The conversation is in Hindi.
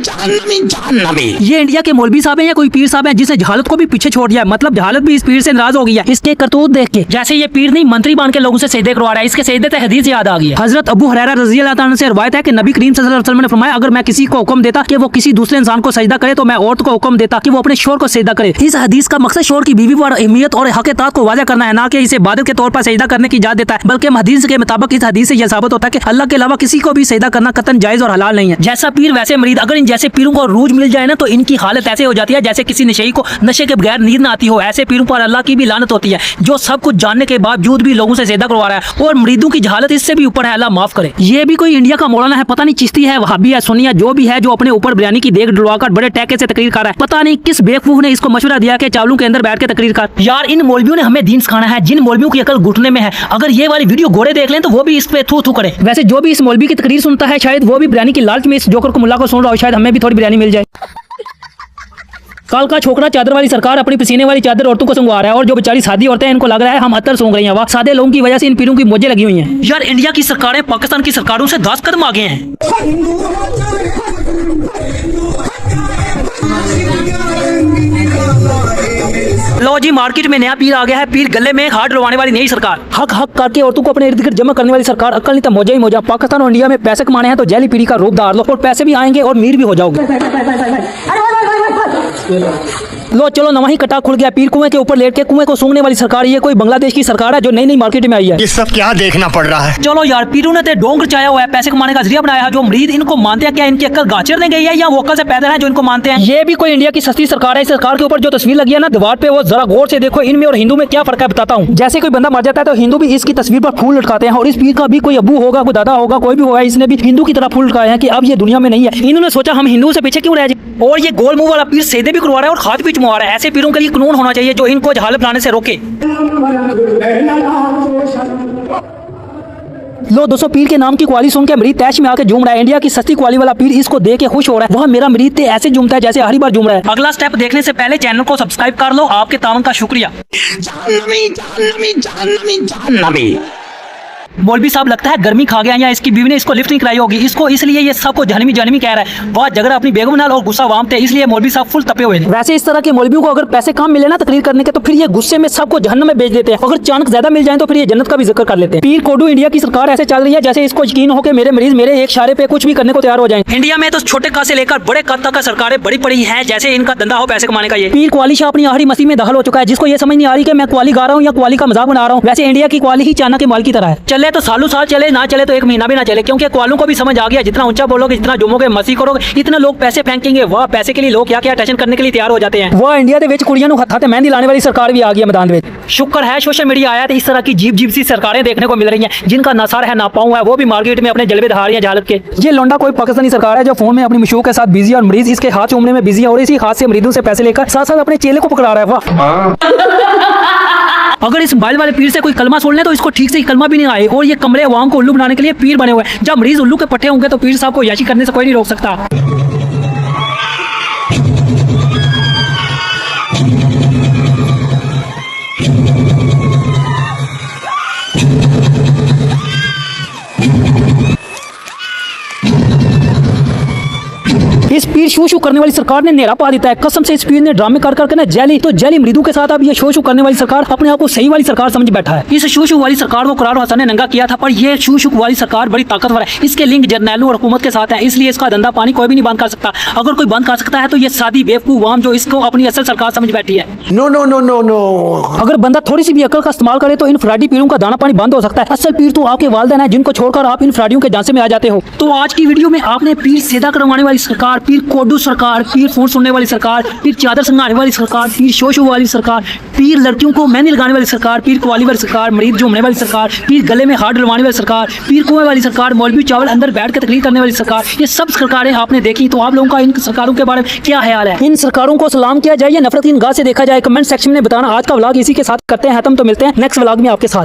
ये इंडिया के मौलवी साहब हैं या कोई पीर साहब हैं जिसने जहालत को भी पीछे छोड़ दिया, मतलब जहालत भी इस पीर से नाराज हो गई है इसके करतूत देख के। जैसे ये पीर नहीं मंत्री बन के लोगों से सजदे करवा रहा है, इसके सजदे से हदीस याद आ गई है। हजरत अबू हुरैरा रज़ी अल्लाह ताला से रिवायत है कि नबी करीम सल्लल्लाहु अलैहि वसल्लम ने फरमाया, अगर मैं किसी को हुक्म देता कि वो किसी दूसरे इंसान को सजदा करे तो मैं औरत को हुक्म देता कि वो अपने शोहर को सजदा करे। इस हदीस का मकसद शोहर की बीवी पर अहमियत और हक इताअत को वाज़ह करना है, ना कि इसे इबादत के तौर पर सजदा करने की इजाजत देता है, बल्कि हदीस के मुताबिक इस हदीस से यह साबित होता है कि अल्लाह के अलावा किसी को भी सजदा करना कतन जायज और हलाल नहीं है। जैसा पीर वैसे मरीद, अगर इन जैसे पीरों को रूज मिल जाए ना तो इनकी हालत ऐसे हो जाती है जैसे किसी नशेई को नशे के बगैर नींद न आती हो। ऐसे पीरों पर अल्लाह की भी लानत होती है जो सब कुछ जानने के बावजूद भी लोगों से सजदा करवा रहा है, और मरीदों की जहालत इससे भी ऊपर है, अल्लाह माफ करे। ये भी कोई इंडिया का मौलाना है, पता नहीं चिश्ती है, वहाबी है, सुन्नी है, जो भी है, जो अपने ऊपर बिरयानी की देख डलवाकर बड़े टैके से तकरीर कर रहा है। पता नहीं किस बेवकूफ ने इसको मशवरा दिया कि चावलों के अंदर बैठ के तकरीर कर। यार इन मौलवियों ने हमें दीन सिखाना है, जिन मौलवियों की अकल घुटने में है। अगर ये वाली वीडियो गोरे देख लें तो वो भी इस पे थू थू करे। वैसे जो भी इस मौलवी की तकरीर सुनता है शायद वो भी बिरयानी की लालच में इस जोकर को मुल्ला को सुन रहा हो, शायद हमें भी थोड़ी बिरयानी मिल जाए। कल का छोकरा चादर वाली सरकार अपनी पसीने वाली चादर औरतों को संगवा रहा है, और जो बेचारी सादी औरतें हैं इनको लग रहा है हम अतर सूंघ रही हैं। वाह, सादे लोगों की वजह से इन पीरों की मोजें लगी हुई हैं। यार इंडिया की सरकारें पाकिस्तान की सरकारों से 10 कदम आगे हैं। लो जी, मार्केट में नया पीर आ गया है। पीर गले में हाथ डलवाने वाली नई सरकार, हक हक करके औरतों को अपने इर्द गिर्द जमा करने वाली सरकार। अक्ल नहीं तो मोजा ही मोजा। पाकिस्तान और इंडिया में पैसे कमाने हैं तो जैली पीरी का रूप धार लो, और पैसे भी आएंगे और मीर भी हो जाओगे। लो चलो, नवा ही कटा खुल गया। पीर कुएं के ऊपर लेट के कुएं को सूंघने वाली सरकार। ये कोई बांग्लादेश की सरकार है जो नई नई मार्केट में आई है। ये सब क्या देखना पड़ रहा है। चलो यार, पीरों ने तो डोंगर चाया हुआ है, पैसे कमाने का जरिया बनाया है। जो मरीद इनको मानते हैं, क्या इनकी अक्ल गाचर ने गई है या वो अक्ल से पैदा है जो इनको मानते हैं? ये भी कोई इंडिया की सस्ती सरकार है। इस सरकार के ऊपर जो तस्वीर लगी है ना दीवार पे, वो जरा गौर से देखो। इनमें और हिंदू में क्या फर्क है बताता हूँ। जैसे कोई बंदा मर जाता है तो हिंदू भी इसकी तस्वीर पर फूल लटकाते हैं, और इस पीर का भी कोई अब्बू होगा, कोई दादा होगा, कोई भी होगा, इसने भी हिंदू की तरह फूल लटकाए हैं कि अब ये दुनिया में नहीं है। इन्होंने सोचा हम हिंदुओं से पीछे क्यों रह जाए। और ये गोल मुंह वाला पीर सजदे भी करवा रहा है और खाद भी चुमवा रहा है। ऐसे पीरों के लिए कानून होना चाहिए जो इनको जहालत बनाने से रोके। लो दोस्तों, पीर के नाम की क्वाली सुन के मरीद तैश में आके झूम रहा है। इंडिया की सस्ती क्वाली वाला पीर इसको देख के खुश हो रहा है। वह मेरा मरीद ऐसे झूमता है जैसे हर बार झूम रहा है। अगला स्टेप देखने से पहले चैनल को सब्सक्राइब कर लो। आपके तावन का शुक्रिया। मौलवी साहब लगता है गर्मी खा गया, या इसकी बीवी ने इसको लिफ्ट नहीं कराई होगी इसको, इसलिए ये सबको जहनमी जहनमी कह रहा है। वह झगड़ा अपनी बेगम नाल और गुस्सा वाम थे, इसलिए मौलवी साहब फुल तपे हुए हैं। वैसे इस तरह के मौलवियों को अगर पैसे कम मिले ना तकरीर करने के, तो फिर ये गुस्से में सबको जहन्नम में भेज देते हैं। अगर चाणक ज्यादा मिल जाए तो फिर ये जन्नत का भी जिक्र कर लेते हैं। पीर कोडू इंडिया की सरकार ऐसे चल रही है जैसे इसको यकीन हो कि मेरे मरीज मेरे एक इशारे पे कुछ भी करने को तैयार हो जाए। इंडिया में तो छोटे कद से लेकर बड़े कद तक का सरकारें बड़ी पड़ी है, जैसे इनका धंधा हो पैसे कमाने का। ये पीर क्वाली शाह अपनी आखिरी मसीह में दाखिल हो चुका है, जिसको ये समझ नहीं आ रही कि मैं क्वाली गा रहा हूँ या क्वाली का मजाक बना रहा हूँ। वैसे इंडिया की क्वाली ही चाइना के माल की तरह है, चले तो सालों साल चले, ना चले तो एक महीना भी ना चले, क्योंकि क्वालों को भी समझ आ गया जितना ऊंचा बोलोगे, जितना झूमोगे, मस्ती करोगे, इतना लोग पैसे फेंकेंगे। वह पैसे के लिए लोग क्या क्या टेंशन करने के लिए तैयार हो जाते हैं। वह इंडिया के कुड़ियां हत्थे मेहंदी लाने वाली सरकार भी आ गई है मैदान में। शुक्र है सोशल मीडिया आया तो इस तरह की जीप सी सरकारें देखने को मिल रही हैं, जिनका ना सर है ना पाँव है, वो भी मार्केट में अपने जलवे दिखा रही है जहालत के। ये लोंडा कोई पाकिस्तानी सरकार है जो फोन में अपनी मशहूर के साथ बिजी है, और मरीज इसके हाथ चूमने में बिजी है, और इसी हाथ से मरीजों से पैसे लेकर साथ साथ अपने चेले को पकड़ा रहा है। वाह। अगर इस बाल वाले पीर से कोई कलमा सुन ले तो इसको ठीक से ही कलमा भी नहीं आए, और ये कमरे अवाम को उल्लू बनाने के लिए पीर बने हुए हैं। जब मरीज उल्लू के पट्टे होंगे तो पीर साहब को याशी करने से कोई नहीं रोक सकता। इस पीर शो शो करने वाली सरकार ने नेरा पा देता है। कसम से इस पीर ने ड्रामे कर करके ना जैली तो जैली मरीदों के साथ अब ये शो शो करने वाली सरकार अपने आप को सही वाली सरकार समझ बैठा है। इस शो शो वाली सरकार को करार हसन ने नंगा किया था, पर ये शो शो वाली सरकार बड़ी ताकतवर है। इसके लिंक जर्नैलों और हुकूमत के साथ है, इसलिए इसका धंधा पानी कोई भी नहीं बंद कर सकता। अगर कोई बंद कर सकता है तो ये सादी बेवकूफ वाम जो इसको अपनी असल सरकार समझ बैठी है। No no no no no. अगर बंदा थोड़ी सी भी अकल का इस्तेमाल करे तो इन फ्राडी पीरों का दाना पानी बंद हो सकता है। असल पीर तो आपके वालिदैन है, जिनको छोड़कर आप इन फ्राडियों के झांसे में आ जाते हो। तो आज की वीडियो में आपने पीर सीधा करवाने वाली सरकार, पीर कोडू सरकार, पीर फोन सुनने वाली सरकार, पीर चादर संगाने वाली सरकार, पीर शो शो वाली सरकार, पीर लड़कियों को मेहंदी लगाने वाली सरकार, पीर क्वाली वाली सरकार, मरीज झूमने वाली सरकार, पीर गले में हाथ डलवाने वाली सरकार, पीर कुएं वाली सरकार, मौलवी चावल अंदर बैठ के तकरीर करने वाली सरकार, ये सब सरकारें आपने देखी। तो आप लोगों का इन सरकारों के बारे में क्या ख्याल है? इन सरकारों को सलाम किया जाए या नफरत की निगाह से देखा जाए? कमेंट सेक्शन में बताना। आज का व्लॉग इसी के साथ करते हैं खत्म, तो मिलते हैं नेक्स्ट व्लॉग में आपके साथ।